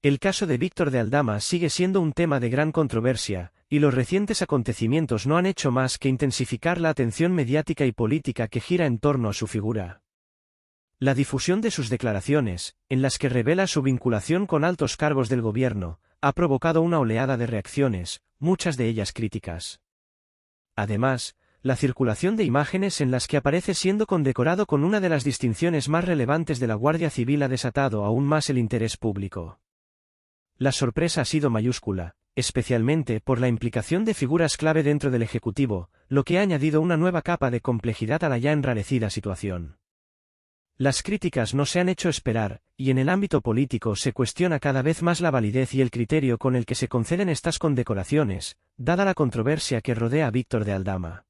El caso de Víctor de Aldama sigue siendo un tema de gran controversia, y los recientes acontecimientos no han hecho más que intensificar la atención mediática y política que gira en torno a su figura. La difusión de sus declaraciones, en las que revela su vinculación con altos cargos del gobierno, ha provocado una oleada de reacciones, muchas de ellas críticas. Además, la circulación de imágenes en las que aparece siendo condecorado con una de las distinciones más relevantes de la Guardia Civil ha desatado aún más el interés público. La sorpresa ha sido mayúscula, especialmente por la implicación de figuras clave dentro del Ejecutivo, lo que ha añadido una nueva capa de complejidad a la ya enrarecida situación. Las críticas no se han hecho esperar, y en el ámbito político se cuestiona cada vez más la validez y el criterio con el que se conceden estas condecoraciones, dada la controversia que rodea a Víctor de Aldama.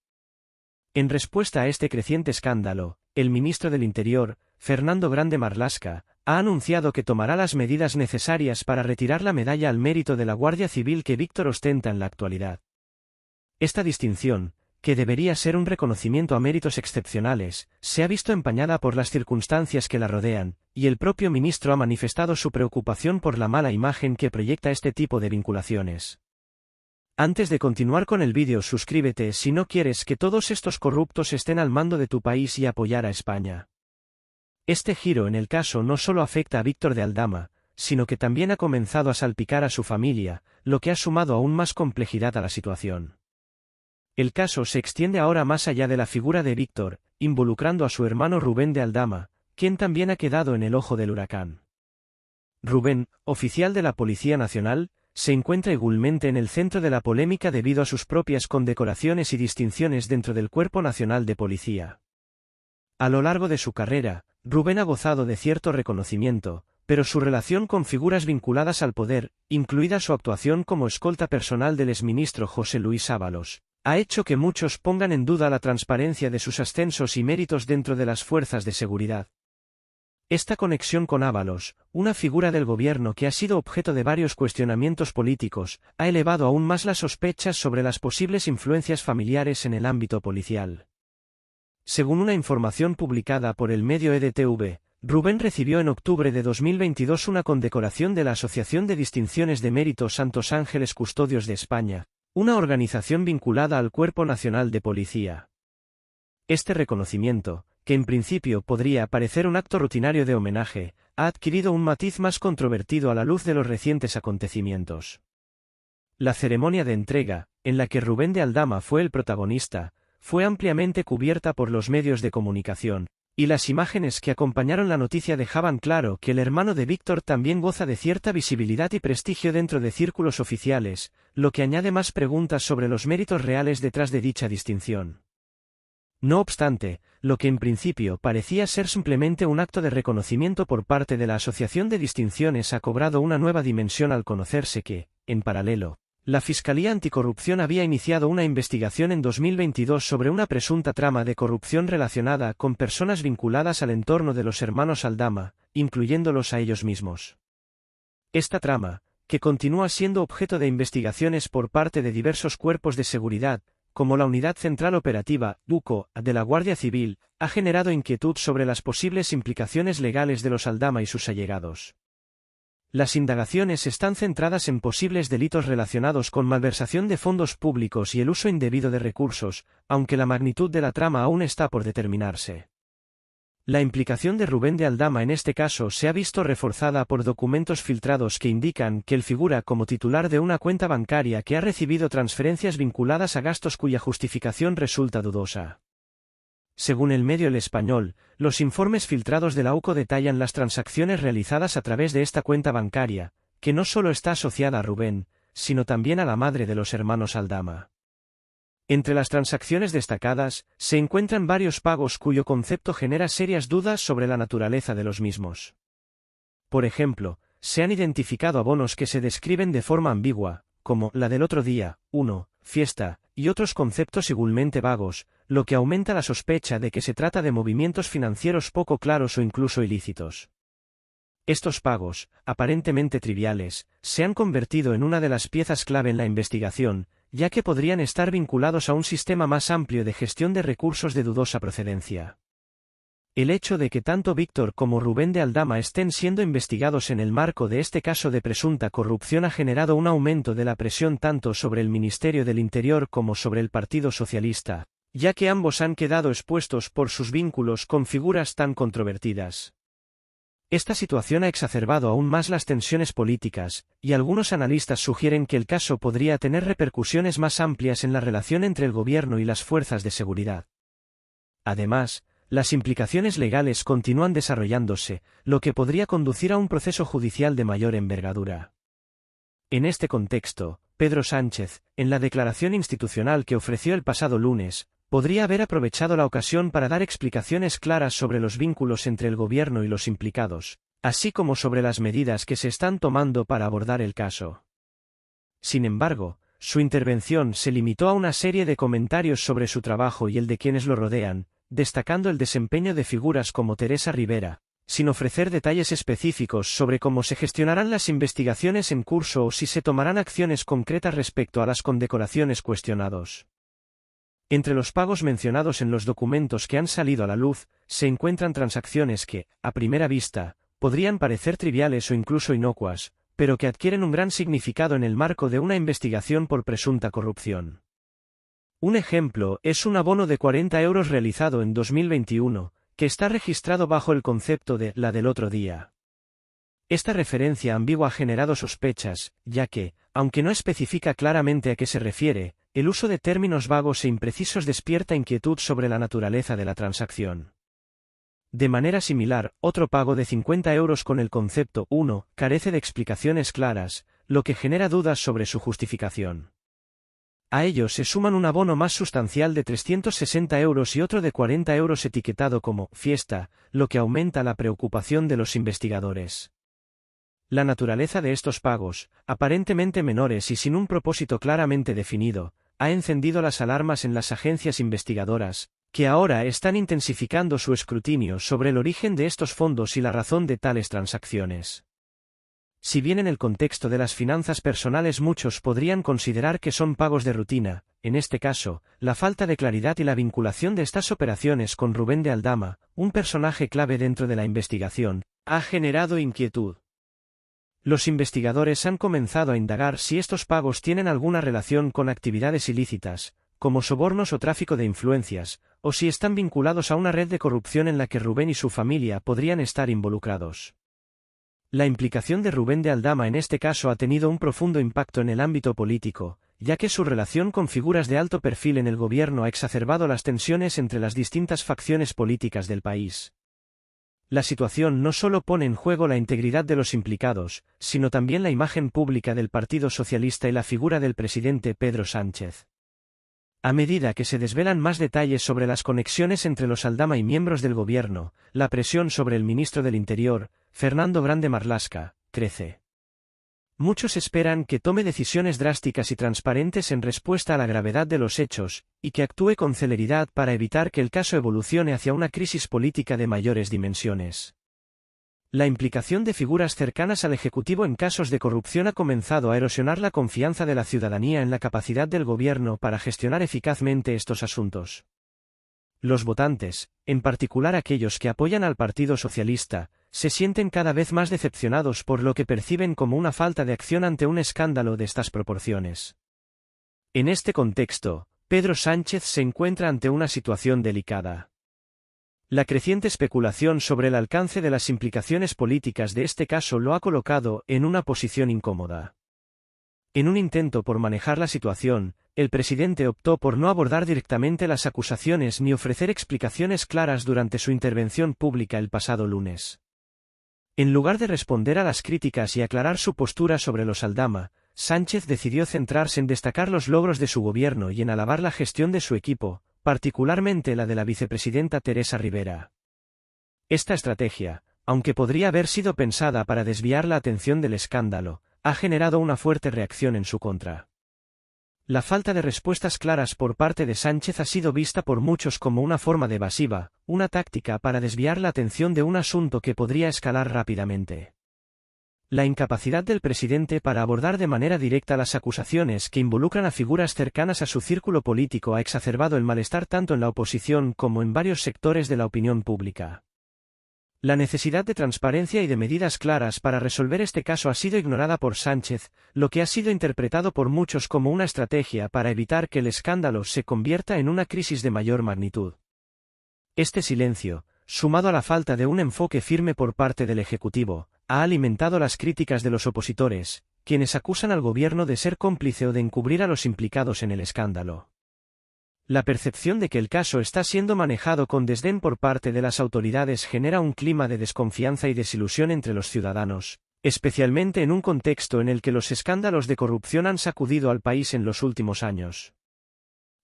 En respuesta a este creciente escándalo, el ministro del Interior, Fernando Grande Marlaska, ha anunciado que tomará las medidas necesarias para retirar la medalla al mérito de la Guardia Civil que Víctor ostenta en la actualidad. Esta distinción, que debería ser un reconocimiento a méritos excepcionales, se ha visto empañada por las circunstancias que la rodean, y el propio ministro ha manifestado su preocupación por la mala imagen que proyecta este tipo de vinculaciones. Antes de continuar con el vídeo, suscríbete si no quieres que todos estos corruptos estén al mando de tu país y apoyar a España. Este giro en el caso no solo afecta a Víctor de Aldama, sino que también ha comenzado a salpicar a su familia, lo que ha sumado aún más complejidad a la situación. El caso se extiende ahora más allá de la figura de Víctor, involucrando a su hermano Rubén de Aldama, quien también ha quedado en el ojo del huracán. Rubén, oficial de la Policía Nacional, se encuentra igualmente en el centro de la polémica debido a sus propias condecoraciones y distinciones dentro del Cuerpo Nacional de Policía. A lo largo de su carrera, Rubén ha gozado de cierto reconocimiento, pero su relación con figuras vinculadas al poder, incluida su actuación como escolta personal del exministro José Luis Ábalos, ha hecho que muchos pongan en duda la transparencia de sus ascensos y méritos dentro de las fuerzas de seguridad. Esta conexión con Ábalos, una figura del gobierno que ha sido objeto de varios cuestionamientos políticos, ha elevado aún más las sospechas sobre las posibles influencias familiares en el ámbito policial. Según una información publicada por el medio EDTV, Rubén recibió en octubre de 2022 una condecoración de la Asociación de Distinciones de Mérito Santos Ángeles Custodios de España, una organización vinculada al Cuerpo Nacional de Policía. Este reconocimiento, que en principio podría parecer un acto rutinario de homenaje, ha adquirido un matiz más controvertido a la luz de los recientes acontecimientos. La ceremonia de entrega, en la que Rubén de Aldama fue el protagonista, fue ampliamente cubierta por los medios de comunicación, y las imágenes que acompañaron la noticia dejaban claro que el hermano de Víctor también goza de cierta visibilidad y prestigio dentro de círculos oficiales, lo que añade más preguntas sobre los méritos reales detrás de dicha distinción. No obstante, lo que en principio parecía ser simplemente un acto de reconocimiento por parte de la Asociación de Distinciones ha cobrado una nueva dimensión al conocerse que, en paralelo, la Fiscalía Anticorrupción había iniciado una investigación en 2022 sobre una presunta trama de corrupción relacionada con personas vinculadas al entorno de los hermanos Aldama, incluyéndolos a ellos mismos. Esta trama, que continúa siendo objeto de investigaciones por parte de diversos cuerpos de seguridad, como la Unidad Central Operativa, UCO, de la Guardia Civil, ha generado inquietud sobre las posibles implicaciones legales de los Aldama y sus allegados. Las indagaciones están centradas en posibles delitos relacionados con malversación de fondos públicos y el uso indebido de recursos, aunque la magnitud de la trama aún está por determinarse. La implicación de Rubén de Aldama en este caso se ha visto reforzada por documentos filtrados que indican que él figura como titular de una cuenta bancaria que ha recibido transferencias vinculadas a gastos cuya justificación resulta dudosa. Según el medio El Español, los informes filtrados de la UCO detallan las transacciones realizadas a través de esta cuenta bancaria, que no solo está asociada a Rubén, sino también a la madre de los hermanos Aldama. Entre las transacciones destacadas, se encuentran varios pagos cuyo concepto genera serias dudas sobre la naturaleza de los mismos. Por ejemplo, se han identificado abonos que se describen de forma ambigua, como la del otro día, 1, fiesta, y otros conceptos igualmente vagos, lo que aumenta la sospecha de que se trata de movimientos financieros poco claros o incluso ilícitos. Estos pagos, aparentemente triviales, se han convertido en una de las piezas clave en la investigación, ya que podrían estar vinculados a un sistema más amplio de gestión de recursos de dudosa procedencia. El hecho de que tanto Víctor como Rubén de Aldama estén siendo investigados en el marco de este caso de presunta corrupción ha generado un aumento de la presión tanto sobre el Ministerio del Interior como sobre el Partido Socialista, ya que ambos han quedado expuestos por sus vínculos con figuras tan controvertidas. Esta situación ha exacerbado aún más las tensiones políticas, y algunos analistas sugieren que el caso podría tener repercusiones más amplias en la relación entre el gobierno y las fuerzas de seguridad. Además, las implicaciones legales continúan desarrollándose, lo que podría conducir a un proceso judicial de mayor envergadura. En este contexto, Pedro Sánchez, en la declaración institucional que ofreció el pasado lunes, podría haber aprovechado la ocasión para dar explicaciones claras sobre los vínculos entre el gobierno y los implicados, así como sobre las medidas que se están tomando para abordar el caso. Sin embargo, su intervención se limitó a una serie de comentarios sobre su trabajo y el de quienes lo rodean, destacando el desempeño de figuras como Teresa Rivera, sin ofrecer detalles específicos sobre cómo se gestionarán las investigaciones en curso o si se tomarán acciones concretas respecto a las condecoraciones cuestionados. Entre los pagos mencionados en los documentos que han salido a la luz, se encuentran transacciones que, a primera vista, podrían parecer triviales o incluso inocuas, pero que adquieren un gran significado en el marco de una investigación por presunta corrupción. Un ejemplo es un abono de 40 euros realizado en 2021, que está registrado bajo el concepto de «la del otro día». Esta referencia ambigua ha generado sospechas, ya que, aunque no especifica claramente a qué se refiere, el uso de términos vagos e imprecisos despierta inquietud sobre la naturaleza de la transacción. De manera similar, otro pago de 50 euros con el concepto 1 carece de explicaciones claras, lo que genera dudas sobre su justificación. A ello se suman un abono más sustancial de 360 euros y otro de 40 euros etiquetado como «fiesta», lo que aumenta la preocupación de los investigadores. La naturaleza de estos pagos, aparentemente menores y sin un propósito claramente definido, ha encendido las alarmas en las agencias investigadoras, que ahora están intensificando su escrutinio sobre el origen de estos fondos y la razón de tales transacciones. Si bien en el contexto de las finanzas personales muchos podrían considerar que son pagos de rutina, en este caso, la falta de claridad y la vinculación de estas operaciones con Rubén de Aldama, un personaje clave dentro de la investigación, ha generado inquietud. Los investigadores han comenzado a indagar si estos pagos tienen alguna relación con actividades ilícitas, como sobornos o tráfico de influencias, o si están vinculados a una red de corrupción en la que Rubén y su familia podrían estar involucrados. La implicación de Rubén de Aldama en este caso ha tenido un profundo impacto en el ámbito político, ya que su relación con figuras de alto perfil en el gobierno ha exacerbado las tensiones entre las distintas facciones políticas del país. La situación no solo pone en juego la integridad de los implicados, sino también la imagen pública del Partido Socialista y la figura del presidente Pedro Sánchez. A medida que se desvelan más detalles sobre las conexiones entre los Aldama y miembros del gobierno, la presión sobre el ministro del Interior, Fernando Grande Marlaska, crece. Muchos esperan que tome decisiones drásticas y transparentes en respuesta a la gravedad de los hechos, y que actúe con celeridad para evitar que el caso evolucione hacia una crisis política de mayores dimensiones. La implicación de figuras cercanas al Ejecutivo en casos de corrupción ha comenzado a erosionar la confianza de la ciudadanía en la capacidad del gobierno para gestionar eficazmente estos asuntos. Los votantes, en particular aquellos que apoyan al Partido Socialista, se sienten cada vez más decepcionados por lo que perciben como una falta de acción ante un escándalo de estas proporciones. En este contexto, Pedro Sánchez se encuentra ante una situación delicada. La creciente especulación sobre el alcance de las implicaciones políticas de este caso lo ha colocado en una posición incómoda. En un intento por manejar la situación, el presidente optó por no abordar directamente las acusaciones ni ofrecer explicaciones claras durante su intervención pública el pasado lunes. En lugar de responder a las críticas y aclarar su postura sobre los Aldama, Sánchez decidió centrarse en destacar los logros de su gobierno y en alabar la gestión de su equipo, particularmente la de la vicepresidenta Teresa Rivera. Esta estrategia, aunque podría haber sido pensada para desviar la atención del escándalo, ha generado una fuerte reacción en su contra. La falta de respuestas claras por parte de Sánchez ha sido vista por muchos como una forma de evasiva, una táctica para desviar la atención de un asunto que podría escalar rápidamente. La incapacidad del presidente para abordar de manera directa las acusaciones que involucran a figuras cercanas a su círculo político ha exacerbado el malestar tanto en la oposición como en varios sectores de la opinión pública. La necesidad de transparencia y de medidas claras para resolver este caso ha sido ignorada por Sánchez, lo que ha sido interpretado por muchos como una estrategia para evitar que el escándalo se convierta en una crisis de mayor magnitud. Este silencio, sumado a la falta de un enfoque firme por parte del Ejecutivo, ha alimentado las críticas de los opositores, quienes acusan al gobierno de ser cómplice o de encubrir a los implicados en el escándalo. La percepción de que el caso está siendo manejado con desdén por parte de las autoridades genera un clima de desconfianza y desilusión entre los ciudadanos, especialmente en un contexto en el que los escándalos de corrupción han sacudido al país en los últimos años.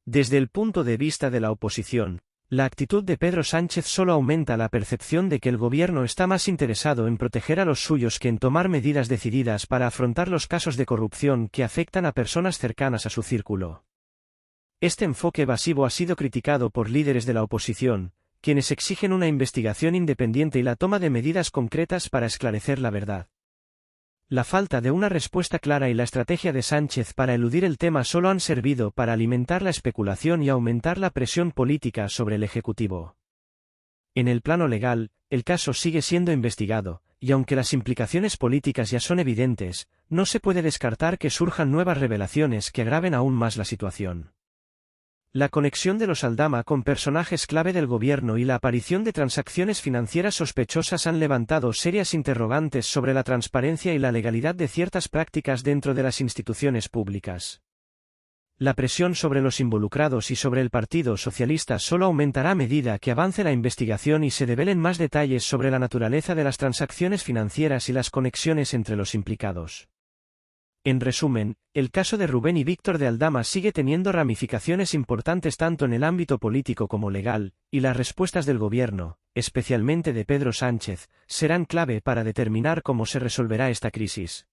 Desde el punto de vista de la oposición, la actitud de Pedro Sánchez solo aumenta la percepción de que el gobierno está más interesado en proteger a los suyos que en tomar medidas decididas para afrontar los casos de corrupción que afectan a personas cercanas a su círculo. Este enfoque evasivo ha sido criticado por líderes de la oposición, quienes exigen una investigación independiente y la toma de medidas concretas para esclarecer la verdad. La falta de una respuesta clara y la estrategia de Sánchez para eludir el tema solo han servido para alimentar la especulación y aumentar la presión política sobre el Ejecutivo. En el plano legal, el caso sigue siendo investigado, y aunque las implicaciones políticas ya son evidentes, no se puede descartar que surjan nuevas revelaciones que agraven aún más la situación. La conexión de los Aldama con personajes clave del gobierno y la aparición de transacciones financieras sospechosas han levantado serias interrogantes sobre la transparencia y la legalidad de ciertas prácticas dentro de las instituciones públicas. La presión sobre los involucrados y sobre el Partido Socialista solo aumentará a medida que avance la investigación y se develen más detalles sobre la naturaleza de las transacciones financieras y las conexiones entre los implicados. En resumen, el caso de Rubén y Víctor de Aldama sigue teniendo ramificaciones importantes tanto en el ámbito político como legal, y las respuestas del gobierno, especialmente de Pedro Sánchez, serán clave para determinar cómo se resolverá esta crisis.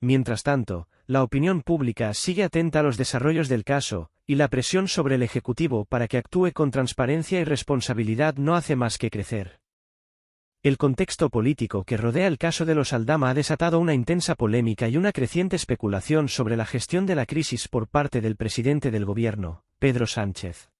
Mientras tanto, la opinión pública sigue atenta a los desarrollos del caso, y la presión sobre el Ejecutivo para que actúe con transparencia y responsabilidad no hace más que crecer. El contexto político que rodea el caso de los Aldama ha desatado una intensa polémica y una creciente especulación sobre la gestión de la crisis por parte del presidente del gobierno, Pedro Sánchez.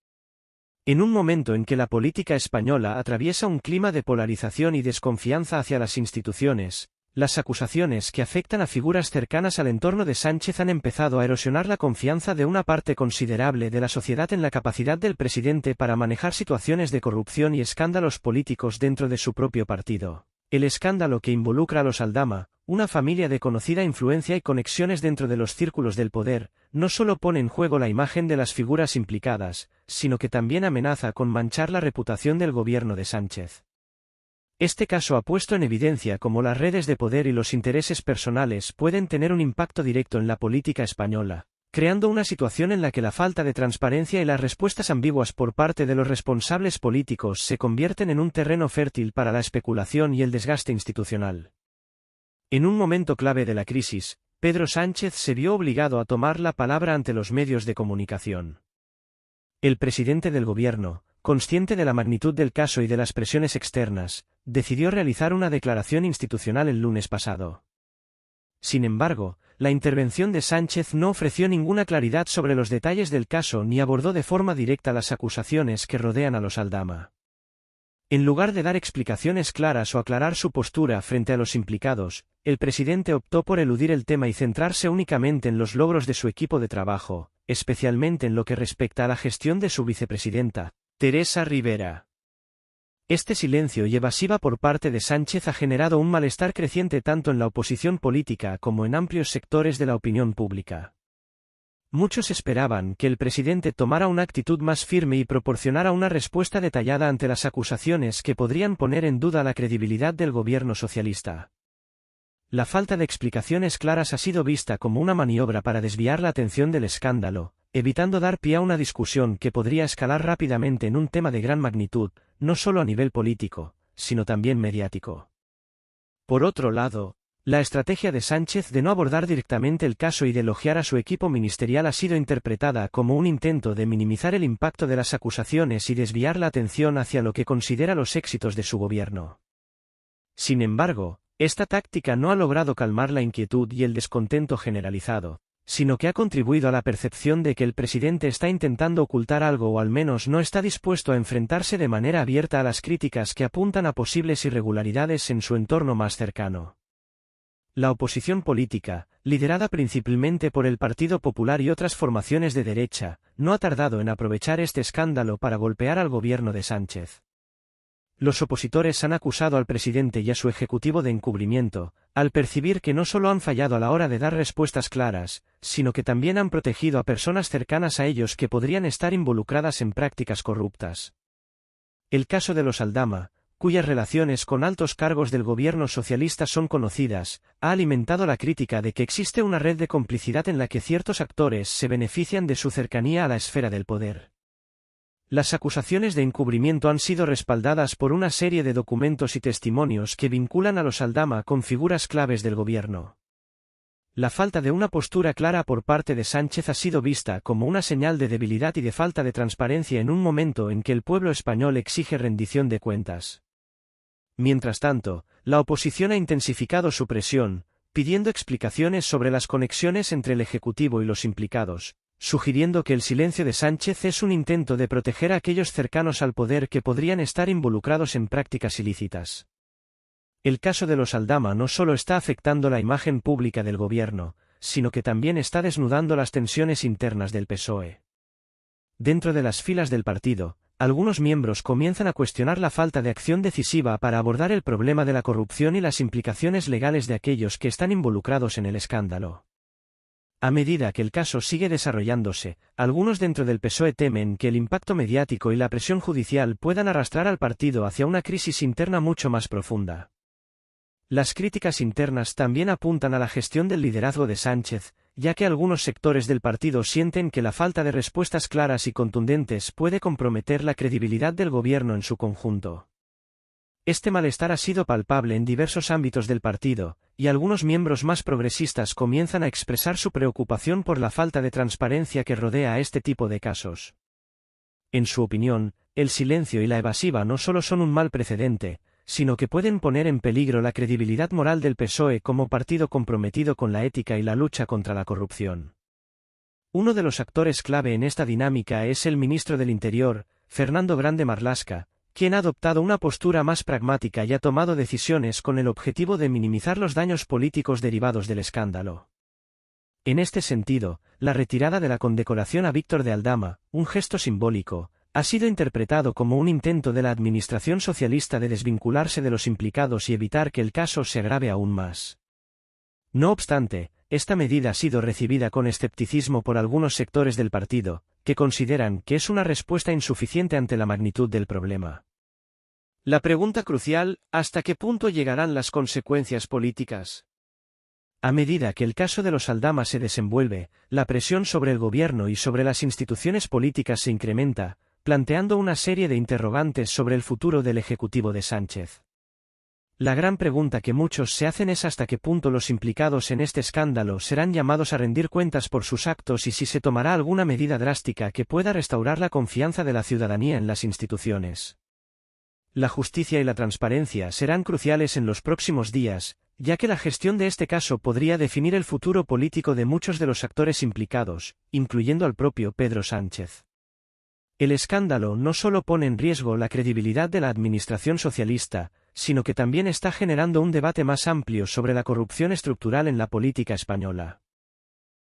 En un momento en que la política española atraviesa un clima de polarización y desconfianza hacia las instituciones, las acusaciones que afectan a figuras cercanas al entorno de Sánchez han empezado a erosionar la confianza de una parte considerable de la sociedad en la capacidad del presidente para manejar situaciones de corrupción y escándalos políticos dentro de su propio partido. El escándalo que involucra a los Aldama, una familia de conocida influencia y conexiones dentro de los círculos del poder, no solo pone en juego la imagen de las figuras implicadas, sino que también amenaza con manchar la reputación del gobierno de Sánchez. Este caso ha puesto en evidencia cómo las redes de poder y los intereses personales pueden tener un impacto directo en la política española, creando una situación en la que la falta de transparencia y las respuestas ambiguas por parte de los responsables políticos se convierten en un terreno fértil para la especulación y el desgaste institucional. En un momento clave de la crisis, Pedro Sánchez se vio obligado a tomar la palabra ante los medios de comunicación. El presidente del gobierno, consciente de la magnitud del caso y de las presiones externas, decidió realizar una declaración institucional el lunes pasado. Sin embargo, la intervención de Sánchez no ofreció ninguna claridad sobre los detalles del caso ni abordó de forma directa las acusaciones que rodean a los Aldama. En lugar de dar explicaciones claras o aclarar su postura frente a los implicados, el presidente optó por eludir el tema y centrarse únicamente en los logros de su equipo de trabajo, especialmente en lo que respecta a la gestión de su vicepresidenta, Teresa Rivera. Este silencio y evasiva por parte de Sánchez ha generado un malestar creciente tanto en la oposición política como en amplios sectores de la opinión pública. Muchos esperaban que el presidente tomara una actitud más firme y proporcionara una respuesta detallada ante las acusaciones que podrían poner en duda la credibilidad del gobierno socialista. La falta de explicaciones claras ha sido vista como una maniobra para desviar la atención del escándalo, evitando dar pie a una discusión que podría escalar rápidamente en un tema de gran magnitud, no solo a nivel político, sino también mediático. Por otro lado, la estrategia de Sánchez de no abordar directamente el caso y de elogiar a su equipo ministerial ha sido interpretada como un intento de minimizar el impacto de las acusaciones y desviar la atención hacia lo que considera los éxitos de su gobierno. Sin embargo, esta táctica no ha logrado calmar la inquietud y el descontento generalizado, sino que ha contribuido a la percepción de que el presidente está intentando ocultar algo o al menos no está dispuesto a enfrentarse de manera abierta a las críticas que apuntan a posibles irregularidades en su entorno más cercano. La oposición política, liderada principalmente por el Partido Popular y otras formaciones de derecha, no ha tardado en aprovechar este escándalo para golpear al gobierno de Sánchez. Los opositores han acusado al presidente y a su ejecutivo de encubrimiento, al percibir que no solo han fallado a la hora de dar respuestas claras, sino que también han protegido a personas cercanas a ellos que podrían estar involucradas en prácticas corruptas. El caso de los Aldama, cuyas relaciones con altos cargos del gobierno socialista son conocidas, ha alimentado la crítica de que existe una red de complicidad en la que ciertos actores se benefician de su cercanía a la esfera del poder. Las acusaciones de encubrimiento han sido respaldadas por una serie de documentos y testimonios que vinculan a los Aldama con figuras claves del gobierno. La falta de una postura clara por parte de Sánchez ha sido vista como una señal de debilidad y de falta de transparencia en un momento en que el pueblo español exige rendición de cuentas. Mientras tanto, la oposición ha intensificado su presión, pidiendo explicaciones sobre las conexiones entre el Ejecutivo y los implicados, sugiriendo que el silencio de Sánchez es un intento de proteger a aquellos cercanos al poder que podrían estar involucrados en prácticas ilícitas. El caso de los Aldama no solo está afectando la imagen pública del gobierno, sino que también está desnudando las tensiones internas del PSOE. Dentro de las filas del partido, algunos miembros comienzan a cuestionar la falta de acción decisiva para abordar el problema de la corrupción y las implicaciones legales de aquellos que están involucrados en el escándalo. A medida que el caso sigue desarrollándose, algunos dentro del PSOE temen que el impacto mediático y la presión judicial puedan arrastrar al partido hacia una crisis interna mucho más profunda. Las críticas internas también apuntan a la gestión del liderazgo de Sánchez, ya que algunos sectores del partido sienten que la falta de respuestas claras y contundentes puede comprometer la credibilidad del gobierno en su conjunto. Este malestar ha sido palpable en diversos ámbitos del partido, y algunos miembros más progresistas comienzan a expresar su preocupación por la falta de transparencia que rodea a este tipo de casos. En su opinión, el silencio y la evasiva no solo son un mal precedente, sino que pueden poner en peligro la credibilidad moral del PSOE como partido comprometido con la ética y la lucha contra la corrupción. Uno de los actores clave en esta dinámica es el ministro del Interior, Fernando Grande Marlaska, quien ha adoptado una postura más pragmática y ha tomado decisiones con el objetivo de minimizar los daños políticos derivados del escándalo. En este sentido, la retirada de la condecoración a Víctor de Aldama, un gesto simbólico, ha sido interpretado como un intento de la administración socialista de desvincularse de los implicados y evitar que el caso se agrave aún más. No obstante, esta medida ha sido recibida con escepticismo por algunos sectores del partido, que consideran que es una respuesta insuficiente ante la magnitud del problema. La pregunta crucial, ¿hasta qué punto llegarán las consecuencias políticas? A medida que el caso de los Aldama se desenvuelve, la presión sobre el gobierno y sobre las instituciones políticas se incrementa, planteando una serie de interrogantes sobre el futuro del Ejecutivo de Sánchez. La gran pregunta que muchos se hacen es hasta qué punto los implicados en este escándalo serán llamados a rendir cuentas por sus actos y si se tomará alguna medida drástica que pueda restaurar la confianza de la ciudadanía en las instituciones. La justicia y la transparencia serán cruciales en los próximos días, ya que la gestión de este caso podría definir el futuro político de muchos de los actores implicados, incluyendo al propio Pedro Sánchez. El escándalo no solo pone en riesgo la credibilidad de la administración socialista, sino que también está generando un debate más amplio sobre la corrupción estructural en la política española.